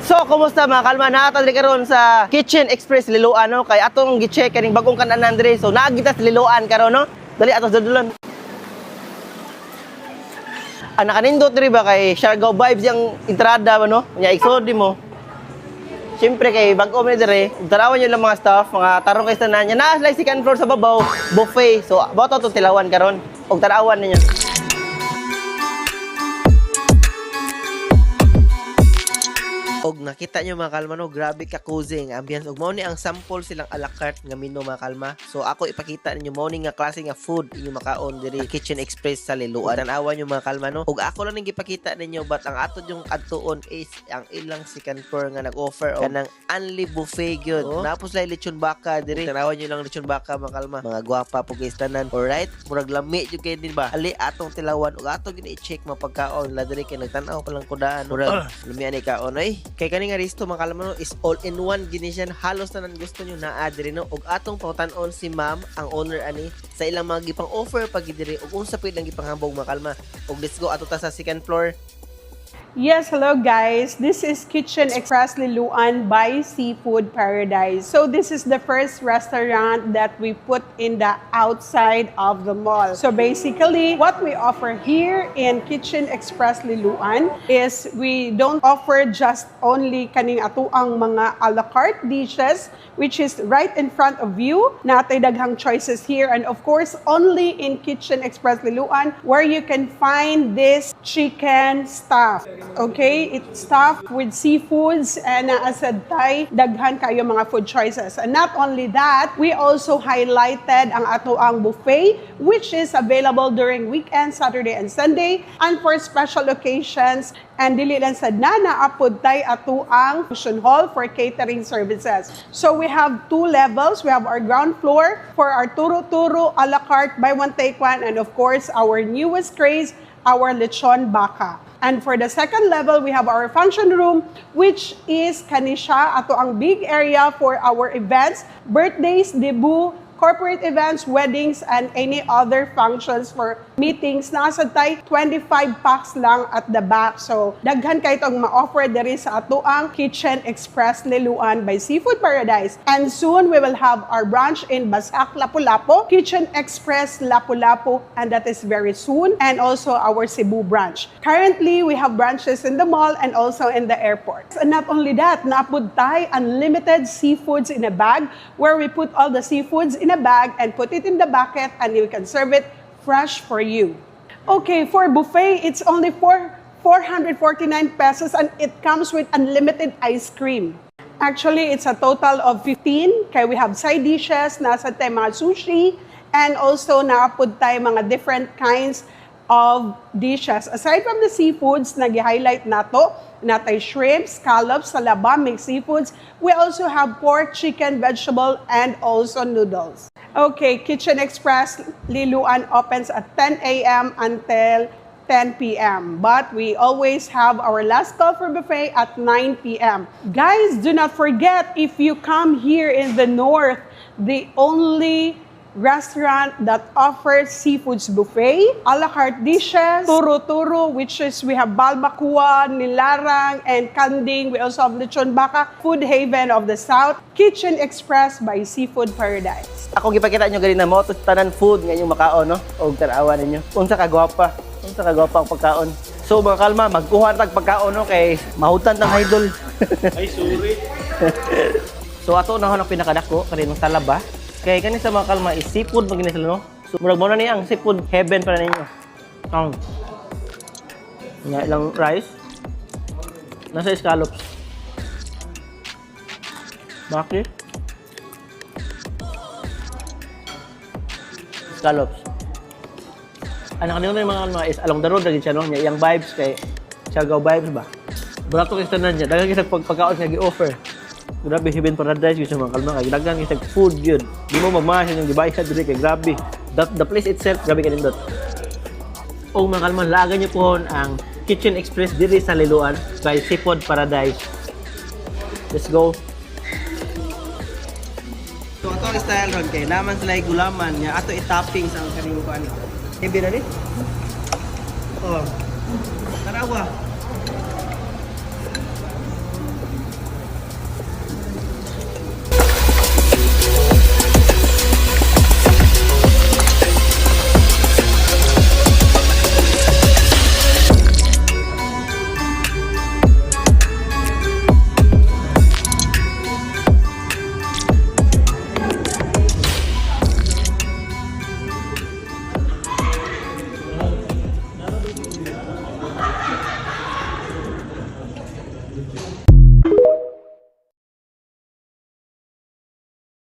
So, kumusta mga kalma? Naata diri karon sa Kitchen Express Liloan, no? Kay atong gi-check kaning bagong kanan diri. So, naagita sa Liloan karon, no? Dali ato dudulon. Nakanindot diri ba kay Siargao vibes yung entrada ba, no? Nya iksodi mo. Siyempre kay bago mo diri, tarawan niyo lang mga staff, mga tarong kay tanan. Nya naa sila second floor sa babaw, buffet. So, boto to tilawan karon. Og tarawan ninyo. Og nakita nyo mga kalma, no, grabe ka cozy ang ambience. Og mao ni ang sample silang a la carte nga menu mga kalma. So ako ipakita ninyo mao ni nga klase nga food inyo makaon diri Kitchen Express sa Liloan. Tanawan nyo mga kalma, no. Og ako lang ning gipakita ninyo but ang ato yung adtuon is ang ilang second floor nga nag-offer og kanang only buffet gyud. Napos lay lechon baka diri. Tanawan nyo lang lechon baka mga kalma. Mga gwapa po guys tanan. Alright, murag lami jud kay din ba. Ali atong tilawan og ato gini i-check mapagkaon la diri kay nagtan-aw pa lang kudaan. Murag lami ani kaon ay. Kay kani nga resto mga kalma, no, is all in one gini siya. Halos na nan gusto nyo na adri, no. Og atong pautan-on si ma'am ang owner ani sa ilang mga gipang offer pag diri og unsa pud lang gipanghambog mga kalma. Og let's go ato ta sa second floor. Yes, hello guys. This is Kitchen Express Liloan by Seafood Paradise. So this is the first restaurant that we put in the outside of the mall. So basically, what we offer here in Kitchen Express Liloan is we don't offer just only kaning atuang mga a la carte dishes, which is right in front of you. Natay daghang choices here, and of course, only in Kitchen Express Liloan where you can find this chicken stuff. Okay, it's stuffed with seafoods and as a Thai, daghan kayo mga food choices. And not only that, we also highlighted ang atoang buffet, which is available during weekends, Saturday and Sunday, and for special occasions. And dili lang sad na naapod tay atoang function hall for catering services. So we have two levels. We have our ground floor for our turo-turo a la carte, buy one take one, and of course our newest craze, our lechon baka. And for the second level, we have our function room, which is kanisha ato ang big area for our events, birthdays, debut, corporate events, weddings, and any other functions for meetings. Nasa tay 25 packs lang at the back. So, daghan kayo itong ma-offer diri sa ato ang Kitchen Express Liloan by Seafood Paradise. And soon, we will have our branch in Basak, Lapu-Lapu, Kitchen Express Lapu-Lapu, and that is very soon. And also our Cebu branch. Currently, we have branches in the mall and also in the airport. And not only that, naapod tay unlimited seafoods in a bag where we put all the seafoods in a bag and put it in the bucket and you can serve it fresh for you. Okay, for buffet, it's only 449 pesos and it comes with unlimited ice cream. Actually, it's a total of 15. Kaya we have side dishes, nasa tayo mga sushi, and also naapod tayo mga different kinds of dishes. Aside from the seafoods, nag-highlight nato, natay shrimp, scallops, salaba, mixed seafoods. We also have pork, chicken, vegetable, and also noodles. Okay, Kitchen Express Liloan opens at 10 a.m. until 10 p.m. But we always have our last call for buffet at 9 p.m. Guys, do not forget, if you come here in the north, the only restaurant that offers seafoods buffet, a la carte dishes, turo-turo, which is we have balbakua, nilarang, and kanding. We also have lechon baka, food haven of the south, Kitchen Express by Seafood Paradise. Ako gipakita nyo ganina mo to tanan food nga inyong makaon, no. Og tanawan ninyo. Unsa ka gwapa ang pagkaon. So mga kalma, magkuha tag pagkaon, no, kay mahutan tang idol. Ay, sorry. So ato na ang pinakadako kaninong talaba. Kaya kanin sa mga kalma is seafood pag ginisala, no? So, murag mo na niya ang seafood heaven para ninyo. Ang nga ilang rice. Nasa scallops. Bakit? Scallops. Ang kanina yung mga kalma is along the road lagi siya, no? Yung vibes kay Siargao vibes ba? Barato kay tanan niya. Daghang isang pagkaon nga gi-offer. Grabe, Heaven Paradise, gusto mga kalma, kay daghan isang food yun. Di mo mamahin yung gibayad diri kay grabe. The place itself, grabe ka nindot. O mga kalma, lagan niyo po ang Kitchen Express diri sa Liloan by Seafood Paradise. Let's go. So ato ang style ron kay naman sila gulaman niya ato i-topping sa kaning kuan. Heavy na ni? Oh. Tarawa.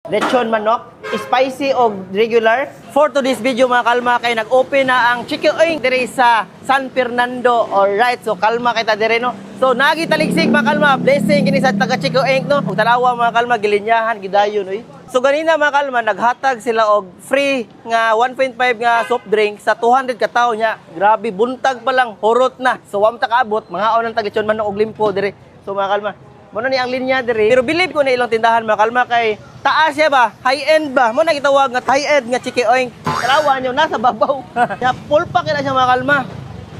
lechon manok, spicy o regular. For today's video mga kalma, kay nag-open na ang Chicken Oink diri sa San Fernando. Alright, so kalma kay ta dire no. So nagitaligsik mga kalma, blessing kini sa taga Chicken Oink no. Ug tanawa mga kalma, gilinyahan gidayon oy. So ganina mga kalma, naghatag sila og free nga 1.5 nga soft drink sa 200 ka tawo nya. Grabe, buntag pa lang, hurot na. So wam ta kaabot, mga onang taglechon manok og limpo dire. So mga kalma, muna ni ang linya dire. Pero believe ko na ilang tindahan mga kalma kay taas siya ba? High-end ba? Mo na gitawag nga high-end nga Chicken Oink. Tarawan nyo, nasa babaw. Ya full pack na siya mga kalma.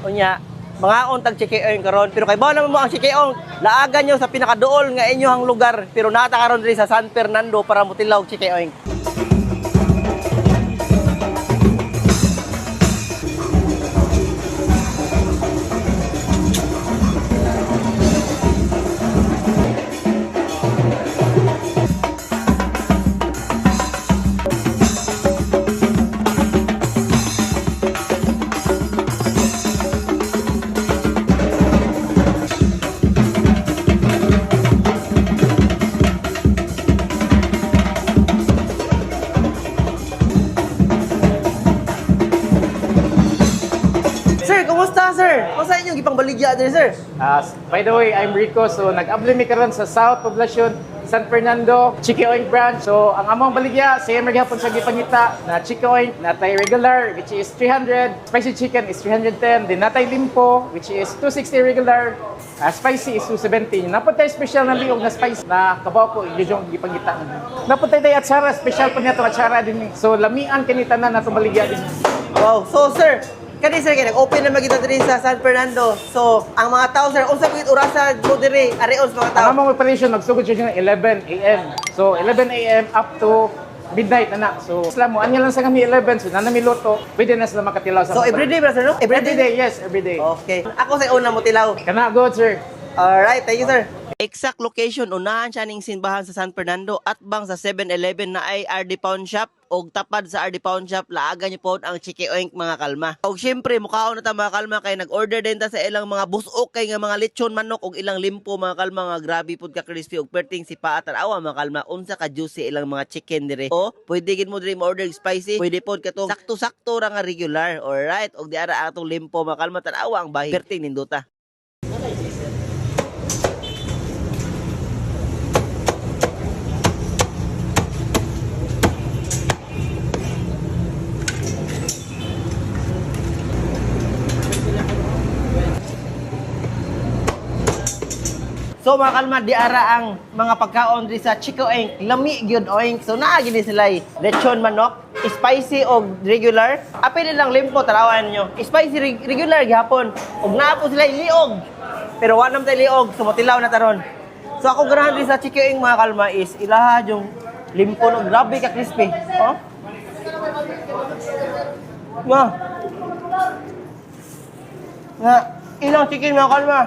Unya, mga ontag Chicken Oink karon. Pero kay bawa naman mo ang Chicken Oink, laagan nyo sa pinakaduol nga inyohang lugar. Pero nata karon diri sa San Fernando para mutilaw Chicken Oink. Kumusta, sir? Kumusta inyong ipangbaligya din, sir? By the way, I'm Rico. So, nag-abli mi karon sa South Poblacion, San Fernando, Chicken Oink branch. So, ang among baligya, same gihapon sa gipangita na Chicken Oink, natay regular, which is 300. Spicy chicken is 310. Then natay limpo, which is 260 regular. Spicy is 270. Napuntay special na liog na spice na kabaw ko, yung gipangita. Napuntay tayo atsara, special pa niya itong atsara din. So, lamian kanita na itong baligya din. Wow. So, sir, kani sir, kaya nag-open na magita diri sa San Fernando. So, ang mga tao, sir, unsa pagit orasa mo diri, areon sa mga tao? Ang among operation, nagsugod siya ng 11 a.m. So, 11 a.m. up to midnight na. So, sila mo, anya lang sa kami 11. So, nanami loto, pwede na sila makatilaw sa So, everyday ba, sir, no? Everyday, yes, everyday. Okay. Ako sa una mo tilaw. Kana, good, sir. Alright, thank you, sir. Exact location, unahan siya ning simbahan sa San Fernando at bang sa 7-Eleven na ay RD Pawn Shop og tapad sa RD Pawn Shop, laagan niyo po ang Chicken Oink mga kalma. Og syempre, mukhaon na ta mga kalma kay nag-order din ta sa ilang mga busok kay nga mga lechon manok og ilang limpo mga kalma nga grabe pud ka crispy og perting si paatan awa mga kalma unsa ka juicy ilang mga chicken dire. O pwede gid mo dire mo order spicy, pwede pod ka to sakto-sakto ra nga regular. Alright, og di ara atong limpo mga kalma tan-awa ang bahi perting ninduta. So mga kalma, di ara ang mga pagkaon diri sa Chicken Oink, lami gyud oink. So naa gid sila lechon manok, spicy o regular. Apil lang limpo tarawan nyo. Spicy regular gihapon. Og naa po sila liog. Pero wa nam tay liog, sumutilaw na taron. So ako ganahan diri sa Chicken Oink mga kalma is ilaha yung limpo no, grabe ka crispy. Oh. Nga ilang chicken mga kalma.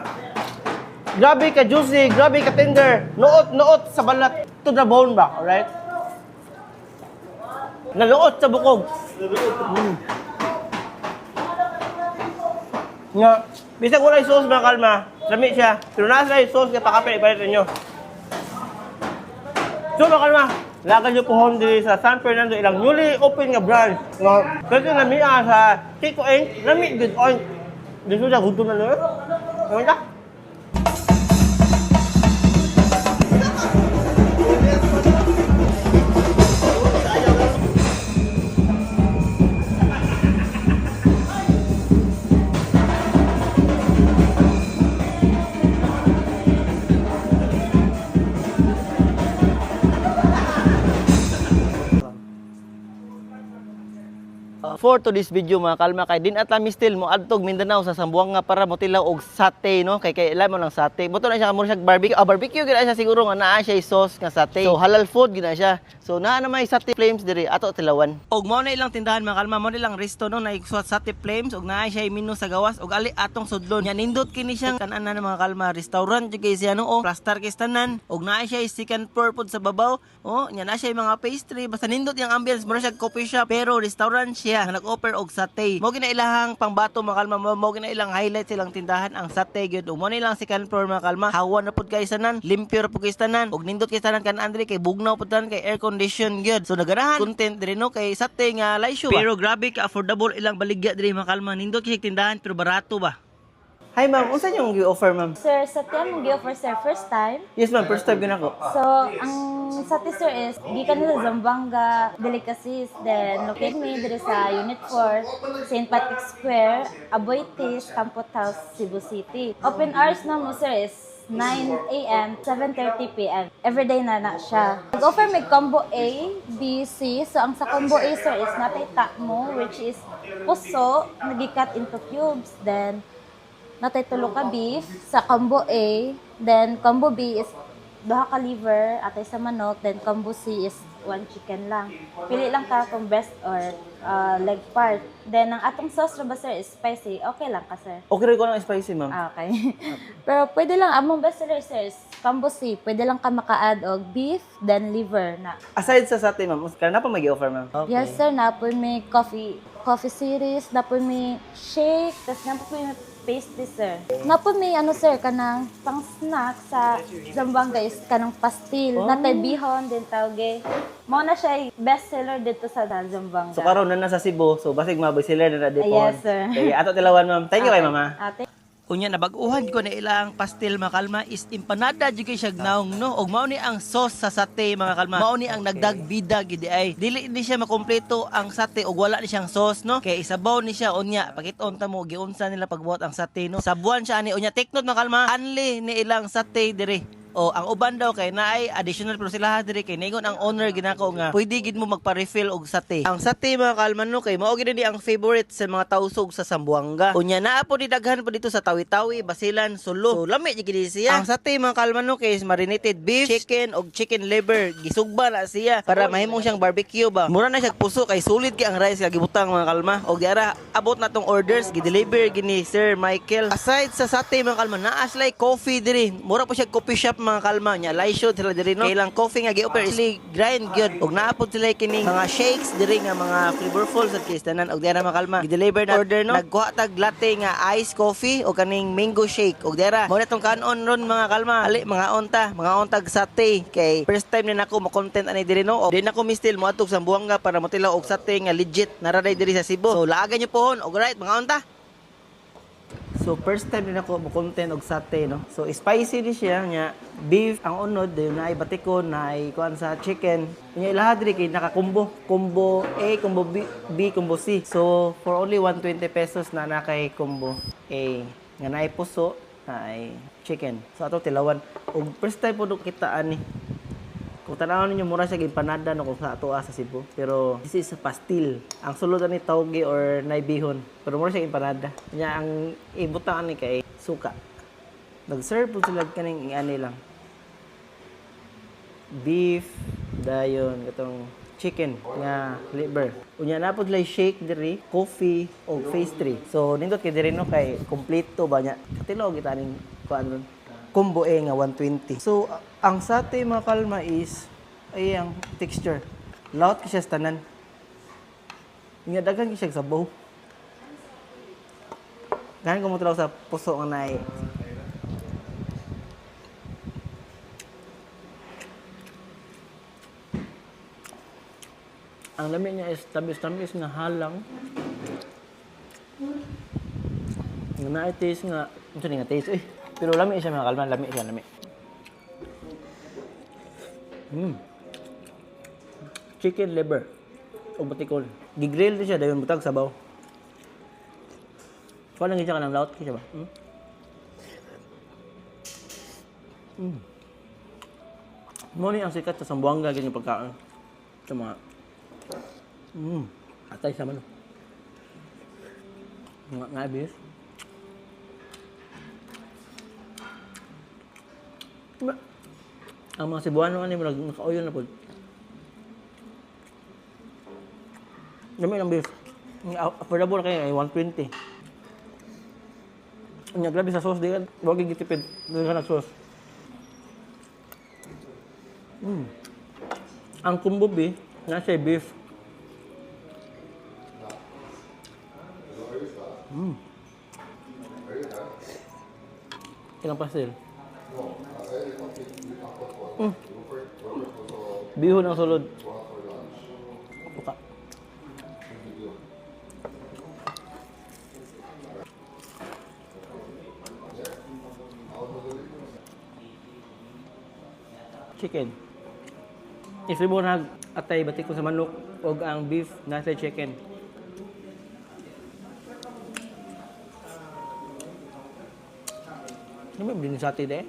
Grabe ka juicy, grabe ka tender. Nuot sa balat to the bone ba, alright? Naluot sa bukog. Nga, bisag wala yung sauce mga kalma, lami siya. Pero nasa yung sauce, kapakapin, ipalit ninyo. So mga kalma, lagan nyo pohon diri sa San Fernando, ilang newly open nga branch. Nga, kasi lamia sa Chicken Oink, lami good oink. Dito siya, gutom na nyo. Ano ka? For to this video mga kalma kay din at mistil mo adtog Mindanao sa Sambuanga para motilaw og sate no kay ilan mo lang sate buto na siya mo siya barbecue barbecue gina siya siguro nga naa siya sauce nga sate so halal food gina siya so naa na may sate flames diri ato tilawan og mao na ilang tindahan mga kalma mao na ilang resto no na sate flames og naa siya menu sa gawas og ali atong sudlon nya nindot kini siya kanan na mga kalma restaurant jud kay siya no o plastar kay tanan og naa siya second floor pod sa babaw o nya na siya mga pastry basta nindot yung ambience mo siya coffee shop pero restaurant siya nga nag-offer og satay. Mo gina ilahang pangbato mga kalma, mo gina ilang highlight silang tindahan ang satay gyud. Mo ni lang second floor mga kalma. Hawa na pud kay tanan, limpyo ra pud kay tanan, og nindot kay tanan kan Andre kay bugnaw pud tanan kay air condition gyud. So naganahan content diri no kay satay nga laisyo. Pero grabe ka affordable ilang baligya diri mga kalma. Nindot kay tindahan pero barato ba. Hi ma'am, unsa yung gi-offer ma'am? Sir, sa tiyan mong gi-offer sir, first time. Yes ma'am, first time yun ako. So, ang sati sir is, gikan nila Zamboanga Delicacies, then locate me diri sa Unit 4, St. Patrick Square, Aboitiz, Campot House, Cebu City. Open hours na mo sir is 9 a.m. 7:30 p.m. Everyday na siya. Nag-offer may combo A, B, C. So, ang sa combo A sir is natay mo, which is puso, nag-cut into cubes, then natay tulo ka beef sa combo A, then combo B is duha ka liver, atay sa manok, then combo C is 1 chicken lang. Pili lang ka kung breast or leg part. Then ang atong sauce ra ba sir is spicy, okay lang ka sir. Okay rin ko ng spicy ma'am. Okay. Pero pwede lang, among best seller sir is combo C, pwede lang ka maka-add og beef, then liver na. Aside sa satay ma'am, kana pa mag-offer ma'am? Okay. Yes sir, na po may coffee series, na po may shake, tapos na po may pastry sir. Na po may ano sir, kanang pang snack sa Zamboanga is kanang pastil, natay bihon, din tawge. Mao na siya best seller dito sa Zamboanga. So karon na nasa Cebu, so basig maboy sila na dito. Yes sir. Kaya ato tilawan ma'am. Thank you kay mama. Ate. Unya nabag-uhan ko na ilang pastel mga kalma is empanada jud kay siya naong no og mao ni ang sauce sa satay mga kalma. Mao ni ang nagdagbida gid ay. Dili ni siya makompleto ang satay og wala ni siyang sauce no. Kay isabaw ni siya unya pakit-on ta mo giunsa nila pagbuhat ang satay no. Sabuan siya ani unya take note mga kalma. Anli ni ilang satay diri. O ang uban daw kay naay additional pero sila diri kay ningon ang owner ginako nga pwede gid mo magpa-refill og sate. Ang sate mga kalman no kay mao gid ni ang favorite sa mga tausog sa Zamboanga. Unya naa po ni daghan po dito sa Tawi-Tawi, Basilan, Sulu. So lami gid siya. Ang sate mga kalman no kay marinated beef, chicken og chicken liver. Gisugba na siya para mahimong siyang barbecue ba. Mura na siya puso kay solid kay ang rice kay gibutang mga kalma. Og diara abot na tong orders gi-deliver gini Sir Michael. Aside sa sate mga kalma naa sila coffee diri. Mura po siya coffee shop mga kalma nya laisyo sila diri no kailang coffee nga gi-offer is grind good og naapod sila kining mga shakes diri nga mga flavorful sa kistanan og dira mga kalma gi-deliver na order no nagkuha tag latte nga iced coffee o kaning mango shake og dira mo na tong kanon ron mga kalma ali mga ontag sate kay first time na nako mo content ani diri no og di na ko mistil mo atog sa Zamboanga para motilaw og sate nga legit naraday diri sa Cebu so laagan niyo pohon og right mga onta. So first time din ako mo content og sate no. So spicy di siya nya beef ang unod dayon naay batikon naay kuan sa chicken. Nya ilaha diri kay naka-combo, combo A, combo B, combo C. So for only 120 pesos na kay combo A nga naay puso, naay chicken. So ato tilawan og first time po kita ani. Kung tanawon ninyo mura siya empanada no kung sa ato sa Cebu. Pero this is a pastil. Ang sulod ni tauge or naibihon. Pero mura siya empanada. Nya ang ibutang ni kay suka. Nag-serve po sila kaning ani lang. Beef, dayon katong chicken nga liver. Unya na po sila shake diri, coffee o pastry. So nindot kay diri no kay kompleto ba nya. Katilo kita ning kuan ron. Combo A nga 120. So ang sate mga kalma is ay ang texture. Laot kasi sa tanan. Nga daghan siya sa sabaw. Gahan ko mo tulaw sa puso nga naay. Ang lami niya is tamis-tamis nga halang. Nga naay taste nga, ito nga taste. Pero lami siya mga kalma, lami siya, lami. Chicken liver o batikol. Gigrill din siya, dayon butag sabaw. Kuha lang siya ka ng laot, siya ba? Muna ang sikat sa Zamboanga, ganyan pagkain. Sa mga... Atay sa mano. Mga ngabis. Ang mga Cebuano ani naka-oil na po. Dami lang beef. Affordable kayo ay 120. Ang grabe sa sauce diyan, wag gitipid. Dili ka sauce. Ang combo B, nasa beef. Ilang pastil? Bihon ang sulod. Buka. Chicken. If mo nag atay batik ko sa manok o ang beef nasa chicken. Ano ba din sa atin eh?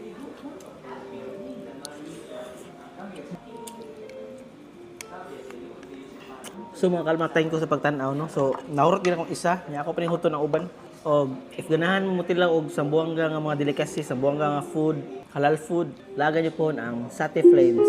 So mga kalma, thank ko sa pagtanaw, no? So, nahurot gina akong isa, niya ako panihuto ng uban. O, if ganahan mo tilaw og sambuanga nga mga delicacy, sambuanga nga food, halal food, lagan niyo po ang Sate Flames.